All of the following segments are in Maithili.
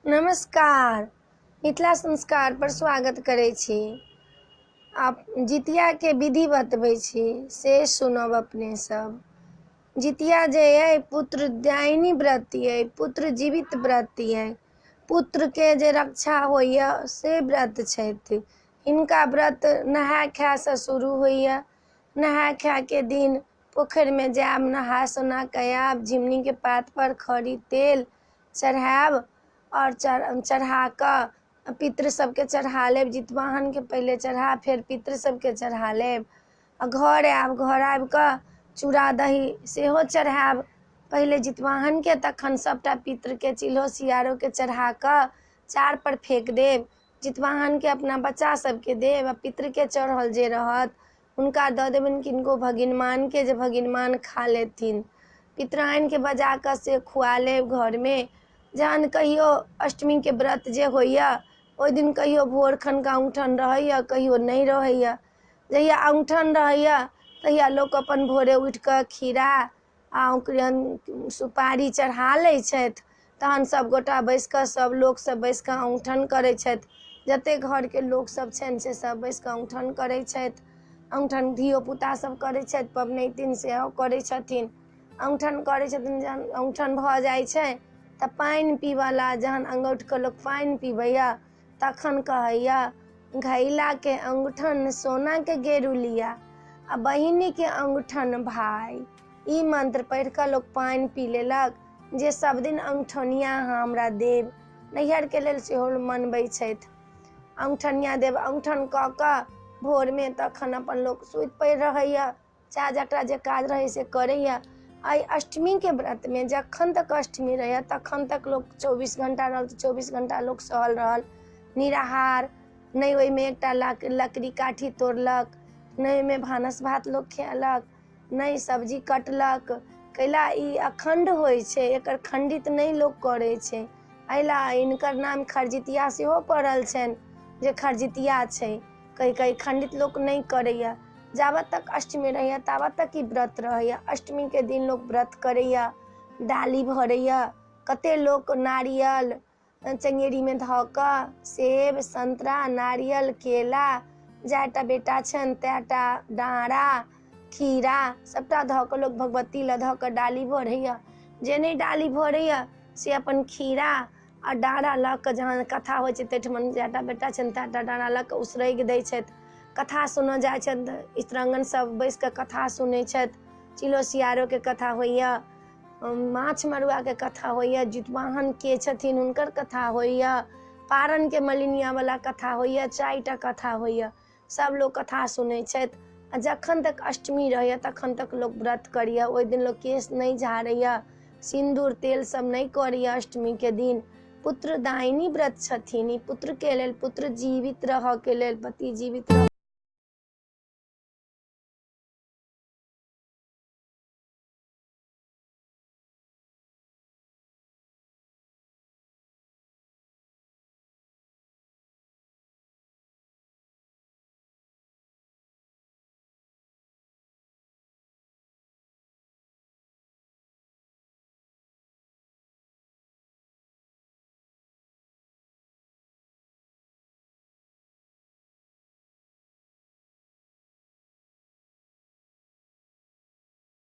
नमस्कार। मिथिला संस्कार पर स्वागत करै छी। आप जितिया के विधि बतबै छी से सुनब अपने सब। जितिया जे अइ पुत्रदायिनी व्रत अइ, पुत्र जीवित व्रत अइ। पुत्र के जे रक्षा होइए से व्रत छथि। हिनका व्रत नहाय खायसँ शुरू होइए। नहाय खायके दिन पोखरिमे जायब, नहा सोना कऽ आयब, झिमनीके पात पर खड़ी तेल चढ़ायब और चढ़ा कऽ पितृ सबके चढ़ा लेब। जितवाहनके पहिले चढ़ा फेर पितृ सबके चढ़ा लेब। आ घर आयब, घर आबि कऽ चूड़ा दही सेहो चढ़ायब। पहिले जितवाहनके, तखन सबटा पितृके चिल्हो सियारोके चढ़ा कऽ चार पर फेंक देब। जितवाहनके अपना बच्चा सबके देब आ पितृके चढ़ल जे रहत हुनका दऽ देबनि किनको भगिनमानके, जे भगिनमान खा लेथिन। पितराइनके बजा कऽ से खुआ लेब घरमे। जहन कहियो अष्टमीके व्रत जे होइए ओहि दिन कहियो भोर खनका औंठन रहैए, कहियो नहि रहैए। जहिया औंठन रहैए तहिया लोक अपन भोरे उठि कऽ खीरा आ सुपारी चढ़ा लै छथि। तहन सब गोटा बैसि कऽ, सब लोकसब बैसि कऽ औंठन करै छथि। जतेक घरके लोकसब छनि से सब बैसि कऽ औंठन करै छथि। औंठन धियोपुता सब करै छथि, पबनैतिन सेहो करै छथिन। औंठन करै छथिन। जहन औंठन भऽ जाइ छै तऽ पानि पीबऽला, जहन अंगूठि कऽ लोक पानि पीबैया तखन कहैया घैलाके अंगूठन सोनाके गेरुलिया आ बहिनीके अंगूठन भाय। ई मंत्र पढ़ि कऽ लोक पानि पी लेलक, जे सब दिन औंठनिया अहाँ हमरा देब। नैहरके लेल सेहो मनबै छथि। औंठनिया देब। औंठन कऽ कऽ भोरमे तखन अपन लोक सुति पड़ि रहैया, चाहे जकरा जे काज रहै से करैया। एहि अष्टमीके व्रतमे जखन तक अष्टमी रहैया तखन तक लोक 24 घंटा रहल तऽ 24 घंटा लोक सहल रहल, निराहार। नहि ओहिमे एकटा लकड़ी काठी तोड़लक, नहि ओहिमे भानस भात लोक खेलक, नहि सब्जी कटलक। कैला ई अखंड होइ छै, एकर खंडित नहि लोक करै छै। एहिला हिनकर नाम खरजितिया सेहो पड़ल छनि, जे खरजितिया छै। कई खंडित लोक नहीं करैया। जाबत तक अष्टमी रहैया ताबत तक ई व्रत रहैया। अष्टमी के दिन लोक व्रत करैया, डाली भरैया। कते लोक नारियल चंगेरीमे धऽ कऽ सेब, संतरा, नारियल, केला, जएटा बेटा छनि तएटा डाँरा, खीरा सबटा धऽ कऽ लोक भगवती लए धऽ कऽ डाली भरैया। जे नहि डाली भरैया से अपन खीरा आ डाँरा लऽ कऽ, जहन कथा होइ छै ताहिठमन जएटा बेटा छनि तएटा डाँरा लऽ कऽ उसरगि दै छथि। कथा सुनऽ जाइ छथि, इतरंगन सब बैसि कऽ कथा सुनै छथि। चिल्हो सियारोके कथा होइया, माछ मरुआके कथा होइया, जितवाहन के छथिन हुनकर कथा होइया, पारनके मलिनिया वाला कथा होइया, 4टा कथा होइया। सब लोग कथा सुनै छथि। आ जखन तक अष्टमी रहैया तखन तक लोक व्रत करैया। ओहि दिन लोक केश नहीं झाड़ैया, सिंदूर तेल सब नहीं करैया। अष्टमी के दिन पुत्रदायिनी व्रत छथिन। ई पुत्र के लेल, पुत्र जीवित रहऽ के लेल, पति जीवित रह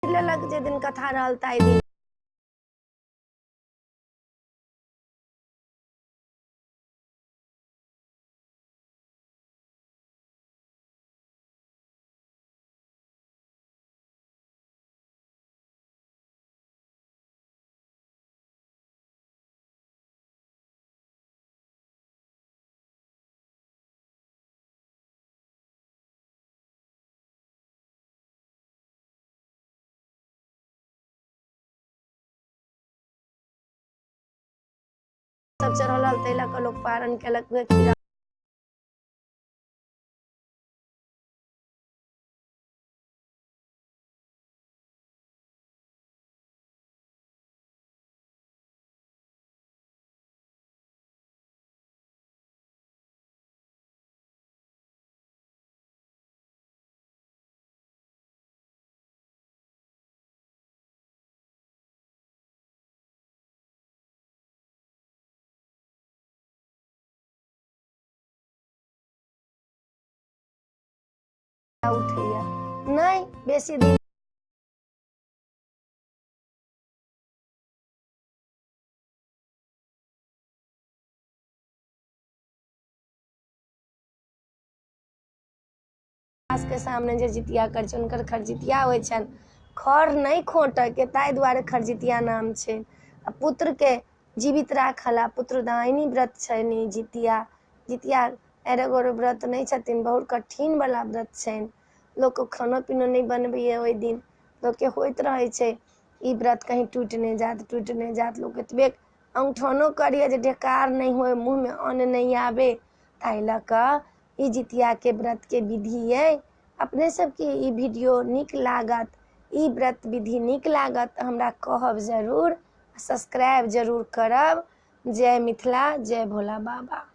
लेलक। जे दिन कथा रहल ताहि दिन सब चढ़ल ताहि लऽ कऽ लोक पारण केलक। खीरा उठैया नहीं बेसी दिन के सामने जे जितिया करै छै हुनकर खरजितिया होइ छनि। खर नहीं खोटय के ताहि दुआरे खरजितिया नाम छै। आ पुत्र के जीवित राखला पुत्रदायिनी व्रत छनि जितिया। जितिया एगो व्रत नहीं छथिन, बहुत कठिन वाला व्रत छनि। लोग को खाना पीना नहीं बनबैया ओहि दिन, लोग के होइत रहे छै ई व्रत कहीं टूट नहीं जात लोग एतबे औंठनो करिए जे ढेकार नहीं होए, मुँह में अन्न नहीं आवे। ताहि लऽ कऽ ई जितिया के व्रत के विधि है। अपने सबके ई वीडियो नीक लागत, ई व्रत विधि नीक लागत हमरा कहब जरूर, सब्सक्राइब जरूर करब। जय मिथिला, जय भोला बाबा।